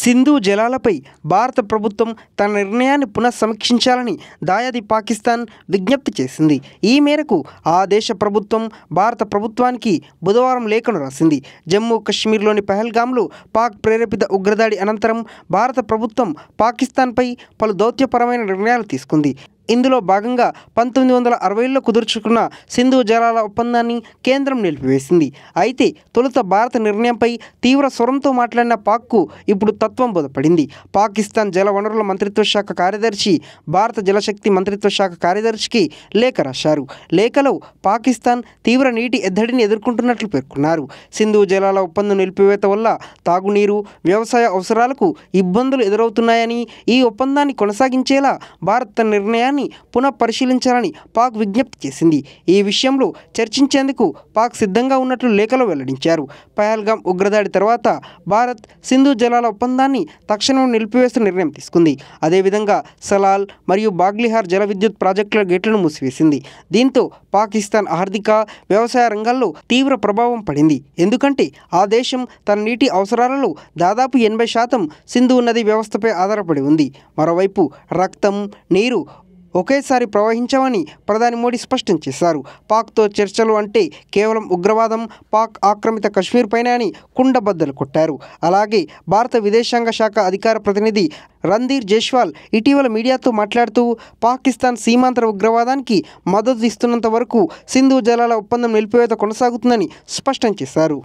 సింధు జలాలపై భారత ప్రభుత్వం తన నిర్ణయాన్ని పునఃసమీక్షించాలని దాయాది పాకిస్తాన్ విజ్ఞప్తి చేసింది. ఈ మేరకు ఆ దేశ ప్రభుత్వం భారత ప్రభుత్వానికి బుధవారం లేఖను రాసింది. జమ్మూ కశ్మీర్లోని పహల్గామ్లో పాక్ ప్రేరేపిత ఉగ్రదాడి అనంతరం భారత ప్రభుత్వం పాకిస్తాన్పై పలు దౌత్యపరమైన నిర్ణయాలు తీసుకుంది. ఇందులో భాగంగా 1960లో కుదుర్చుకున్న సింధు జలాల ఒప్పందాన్ని కేంద్రం నిలిపివేసింది. అయితే తొలుత భారత నిర్ణయంపై తీవ్ర స్వరంతో మాట్లాడిన పాక్కు ఇప్పుడు తత్వం బోధపడింది. పాకిస్తాన్ జల వనరుల మంత్రిత్వ శాఖ కార్యదర్శి భారత జలశక్తి మంత్రిత్వ శాఖ కార్యదర్శికి లేఖ రాశారు. లేఖలో పాకిస్తాన్ తీవ్ర నీటి ఎద్దడిని ఎదుర్కొంటున్నట్లు పేర్కొన్నారు. సింధు జలాల ఒప్పందం నిలిపివేత వల్ల తాగునీరు, వ్యవసాయ అవసరాలకు ఇబ్బందులు ఎదురవుతున్నాయని, ఈ ఒప్పందాన్ని కొనసాగించేలా భారత్ తన నిర్ణయాన్ని పునఃపరిశీలించాలని పాక్ విజ్ఞప్తి చేసింది. ఈ విషయంలో చర్చించేందుకు పాక్ సిద్ధంగా ఉన్నట్లు లేఖలో వెల్లడించారు. పహల్గామ్ ఉగ్రదాడి తర్వాత భారత్ సింధు జలాల ఒప్పందాన్ని తక్షణం నిలిపివేస్తూ నిర్ణయం తీసుకుంది. అదేవిధంగా సలాల్ మరియు బాగ్లిహార్ జల విద్యుత్ ప్రాజెక్టుల గేట్లను మూసివేసింది. దీంతో పాకిస్తాన్ ఆర్థిక, వ్యవసాయ రంగాల్లో తీవ్ర ప్రభావం పడింది. ఎందుకంటే ఆ దేశం తన నీటి అవసరాలలో దాదాపు 80% సింధు నది వ్యవస్థపై ఆధారపడి ఉంది. మరోవైపు రక్తం, నీరు ఒకేసారి ప్రవహించవని ప్రధాని మోడీ స్పష్టం చేశారు. పాక్తో చర్చలు అంటే కేవలం ఉగ్రవాదం, పాక్ ఆక్రమిత కశ్మీర్ పైన అని కుండబద్దలు కొట్టారు. అలాగే భారత విదేశాంగ శాఖ అధికార ప్రతినిధి రణ్ధీర్ జైస్వాల్ ఇటీవల మీడియాతో మాట్లాడుతూ పాకిస్తాన్ సీమాంతర ఉగ్రవాదానికి మద్దతు ఇస్తున్నంత వరకు సింధు జలాల ఒప్పందం నిలిపివేత కొనసాగుతుందని స్పష్టం చేశారు.